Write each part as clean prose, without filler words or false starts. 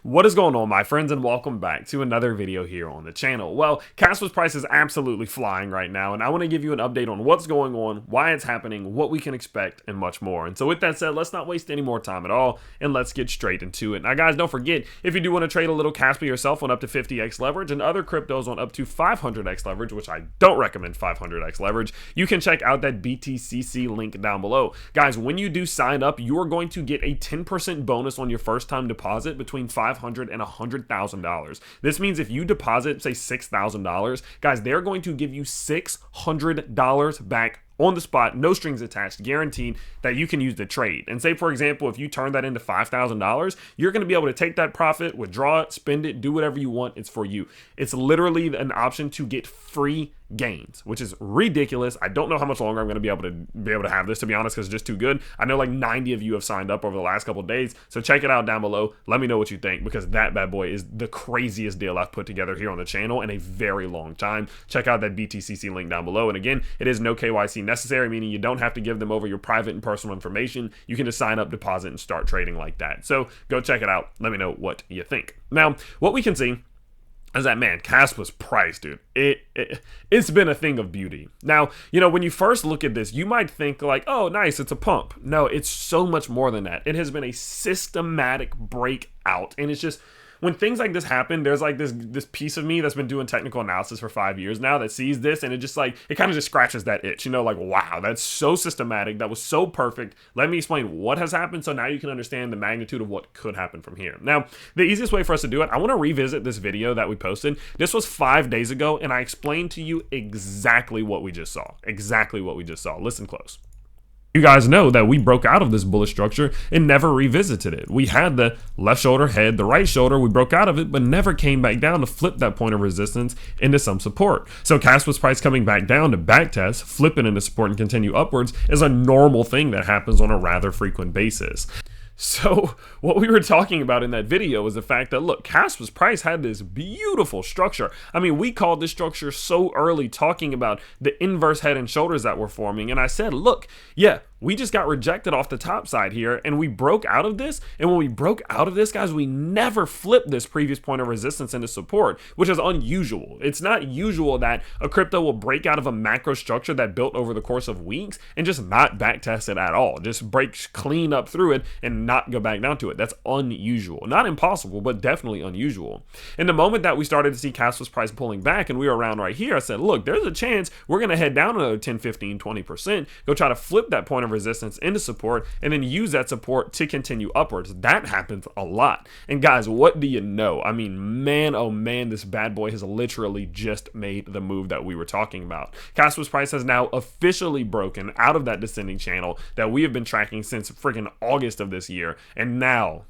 What is going on, my friends, and welcome back to another video here on the channel. Well, Kaspa's price is absolutely flying right now, and I want to give you an update on what's going on, why it's happening, what we can expect, and much more. And so with that said, let's not waste any more time at all, and let's get straight into it. Now guys, don't forget, if you do want to trade a little Kaspa yourself on up to 50x leverage and other cryptos on up to 500x leverage, which I don't recommend 500x leverage, you can check out that BTCC link down below. Guys, when you do sign up, you're going to get a 10% bonus on your first time deposit between $500 and $100,000. This means if you deposit, say $6,000, guys, they're going to give you $600 back on the spot, no strings attached, guaranteed that you can use the trade. And say, for example, if you turn that into $5,000, you're going to be able to take that profit, withdraw it, spend it, do whatever you want. It's for you. It's literally an option to get free gains, which is ridiculous. I don't know how much longer I'm going to be able to have this, to be honest, because it's just too good. I know like 90 of you have signed up over the last couple of days, so check it out down below. Let me know what you think, because that bad boy is the craziest deal I've put together here on the channel in a very long time. Check out that BTCC link down below. And again, it is no KYC necessary, meaning you don't have to give them over your private and personal information. You can just sign up, deposit, and start trading like that. So go check it out. Let me know what you think. Now, what we can see is that, man, Kaspa's price, dude, it's been a thing of beauty. Now, you know, when you first look at this, you might think like, oh, nice, it's a pump. No, it's so much more than that. It has been a systematic breakout, and it's just, when things like this happen, there's like this piece of me that's been doing technical analysis for 5 years now that sees this, and it just like, it kind of just scratches that itch, you know, like, wow, that's so systematic. That was so perfect. Let me explain what has happened so now you can understand the magnitude of what could happen from here. Now, the easiest way for us to do it, I want to revisit this video that we posted. This was 5 days ago, and I explained to you exactly what we just saw. Exactly what we just saw. Listen close. You guys know that we broke out of this bullish structure and never revisited it. We had the left shoulder head, the right shoulder, we broke out of it, but never came back down to flip that point of resistance into some support. So Kaspa's price coming back down to backtest, flip it into support and continue upwards is a normal thing that happens on a rather frequent basis. So what we were talking about in that video was the fact that, look, Kaspa's price had this beautiful structure. I mean, we called this structure so early, talking about the inverse head and shoulders that were forming. And I said, look, yeah, we just got rejected off the top side here, and we broke out of this. And when we broke out of this, guys, we never flipped this previous point of resistance into support, which is unusual. It's not usual that a crypto will break out of a macro structure that built over the course of weeks and just not backtest it at all. Just break clean up through it and not go back down to it. That's unusual. Not impossible, but definitely unusual. And the moment that we started to see Kaspa's price pulling back and we were around right here, I said, look, there's a chance we're going to head down another 10, 15, 20%, go try to flip that point of resistance into support, and then use that support to continue upwards. That happens a lot. And guys, what do you know? I mean, man, oh man, this bad boy has literally just made the move that we were talking about. Kaspa's price has now officially broken out of that descending channel that we have been tracking since freaking August of this year. And now,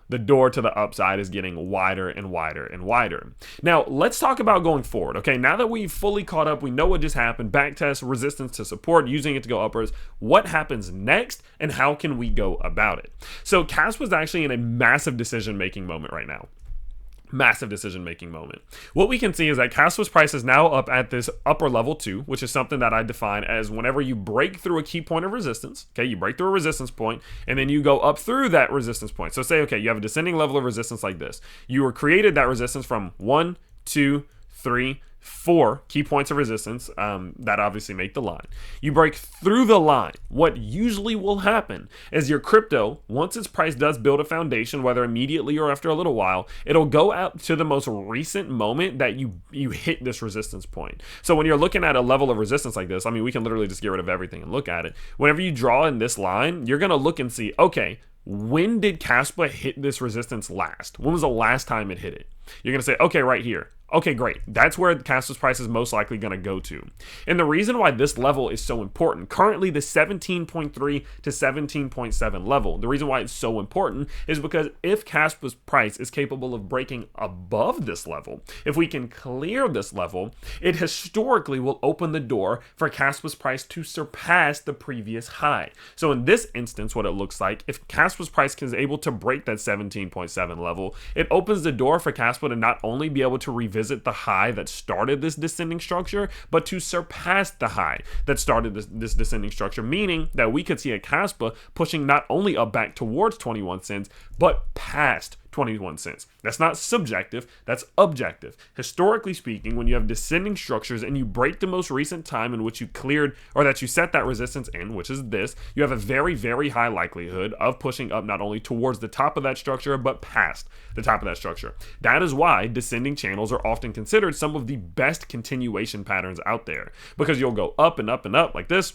the door to the upside is getting wider and wider and wider. Now, let's talk about going forward. Okay, now that we've fully caught up, we know what just happened, backtest, resistance to support, using it to go upwards. What happens next, and how can we go about it? So Kaspa's actually in a massive decision-making moment right now. Massive decision-making moment. What we can see is that Kaspa's price is now up at this upper level 2, which is something that I define as whenever you break through a key point of resistance. Okay, you break through a resistance point, and then you go up through that resistance point. So say, okay, you have a descending level of resistance like this. You were created that resistance from 1, 2, 3, 4 key points of resistance that obviously make the line. You break through the line. What usually will happen is your crypto, once its price does build a foundation, whether immediately or after a little while, it'll go out to the most recent moment that you hit this resistance point. So when you're looking at a level of resistance like this, I mean, we can literally just get rid of everything and look at it. Whenever you draw in this line, you're going to look and see, okay, when did Kaspa hit this resistance last? When was the last time it hit it? You're going to say, okay, right here. Okay, great. That's where Kaspa's price is most likely going to go to. And the reason why this level is so important, currently the 17.3 to 17.7 level, the reason why it's so important is because if Kaspa's price is capable of breaking above this level, if we can clear this level, it historically will open the door for Kaspa's price to surpass the previous high. So in this instance, what it looks like, if Kaspa's price is able to break that 17.7 level, it opens the door for Kaspa to not only be able to revisit the high that started this descending structure, but to surpass the high that started this descending structure, meaning that we could see a Kaspa pushing not only up back towards 21 cents, but past 21 cents. That's not subjective, that's objective. Historically speaking, when you have descending structures and you break the most recent time in which you cleared or that you set that resistance in, which is this, you have a very, very high likelihood of pushing up not only towards the top of that structure, but past the top of that structure. That is why descending channels are often considered some of the best continuation patterns out there, because you'll go up and up and up like this.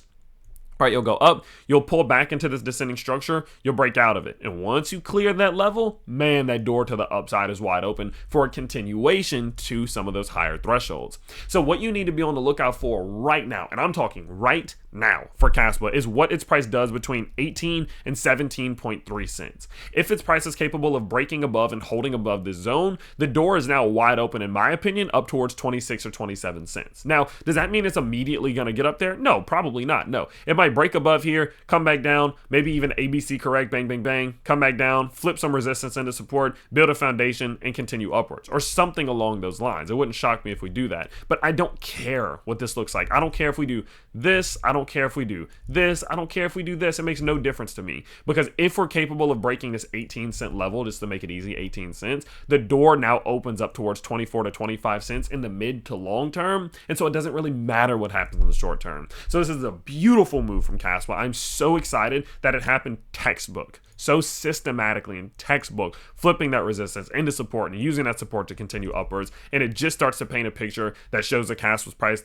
Right, you'll go up, you'll pull back into this descending structure, you'll break out of it. And once you clear that level, man, that door to the upside is wide open for a continuation to some of those higher thresholds. So what you need to be on the lookout for right now, and I'm talking right now for Kaspa, is what its price does between 18 and 17.3 cents. If its price is capable of breaking above and holding above this zone, the door is now wide open, in my opinion, up towards 26 or 27 cents. Now, does that mean it's immediately going to get up there? No, probably not. No, it might break above here, come back down, maybe even ABC correct, bang, bang, bang, come back down, flip some resistance into support, build a foundation, and continue upwards, or something along those lines. It wouldn't shock me if we do that, but I don't care what this looks like. I don't care if we do this. I don't care if we do this. I don't care if we do this. It makes no difference to me, because if we're capable of breaking this 18-cent level, just to make it easy, 18 cents, the door now opens up towards 24 to 25 cents in the mid to long term, and so it doesn't really matter what happens in the short term. So this is a beautiful move from Kaspa. I'm so excited that it happened textbook, so systematically in textbook, flipping that resistance into support and using that support to continue upwards. And it just starts to paint a picture that shows that Kaspa's price,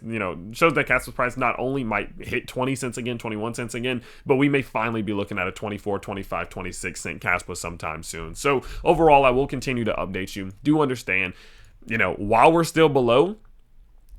shows that Kaspa's price not only might hit 20 cents again, 21 cents again, but we may finally be looking at a 24, 25, 26 cent Kaspa sometime soon. So overall, I will continue to update you. Do understand, while we're still below,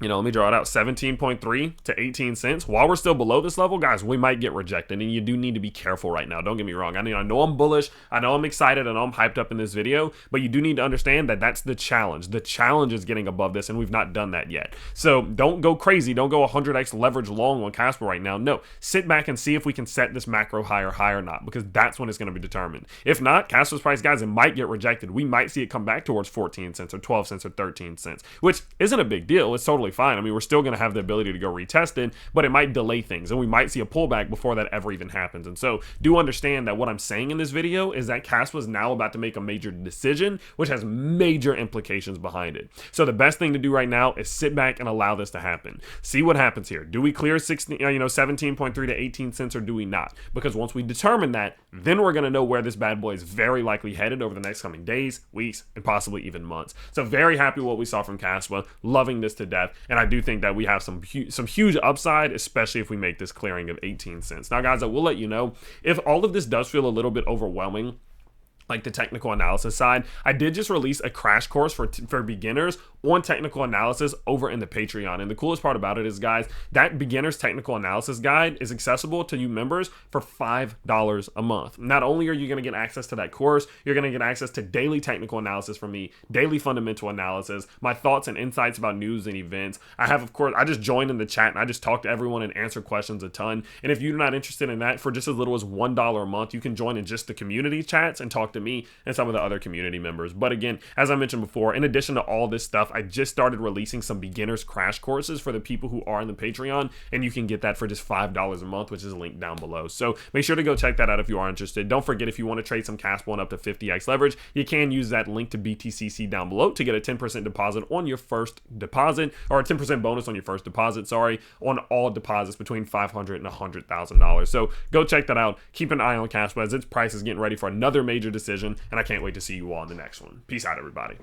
let me draw it out, 17.3 to 18 cents. While we're still below this level, guys, we might get rejected, and you do need to be careful right now. Don't get me wrong. I know I'm bullish. I know I'm excited, and I'm hyped up in this video, but you do need to understand that that's the challenge. The challenge is getting above this, and we've not done that yet. So don't go crazy. Don't go 100x leverage long on Kaspa right now. No, sit back and see if we can set this macro higher or not, because that's when it's going to be determined. If not, Kaspa's price, guys, it might get rejected. We might see it come back towards 14 cents or 12 cents or 13 cents, which isn't a big deal. It's totally fine. I mean, we're still going to have the ability to go retest it, but it might delay things, and we might see a pullback before that ever even happens. And so do understand that what I'm saying in this video is that Kaspa is now about to make a major decision, which has major implications behind it. So the best thing to do right now is sit back and allow this to happen. See what happens here. Do we clear 17.3 to 18 cents, or do we not? Because once we determine that, then we're going to know where this bad boy is very likely headed over the next coming days, weeks, and possibly even months. So very happy with what we saw from Kaspa, loving this to death, and I do think that we have some huge upside, especially if we make this clearing of 18 cents. Now, guys, I will let you know, if all of this does feel a little bit overwhelming, like the technical analysis side, I did just release a crash course for beginners on technical analysis over in the Patreon. And the coolest part about it is, guys, that beginner's technical analysis guide is accessible to you members for $5 a month. Not only are you going to get access to that course, you're going to get access to daily technical analysis from me, daily fundamental analysis, my thoughts and insights about news and events. I have, of course, I just joined in the chat and I just talk to everyone and answer questions a ton. And if you're not interested in that, for just as little as $1 a month, you can join in just the community chats and talk to me and some of the other community members. But again, as I mentioned before, in addition to all this stuff, I just started releasing some beginners crash courses for the people who are in the Patreon, and you can get that for just $5 a month, which is linked down below. So make sure to go check that out if you are interested. Don't forget, if you want to trade some Kaspa on up to 50x leverage, you can use that link to BTCC down below to get a 10% deposit on your first deposit, or a 10% bonus on your first deposit, on all deposits between $500 and $100,000. So go check that out. Keep an eye on Kaspa as its price is getting ready for another major decision, and I can't wait to see you all in the next one. Peace out, everybody.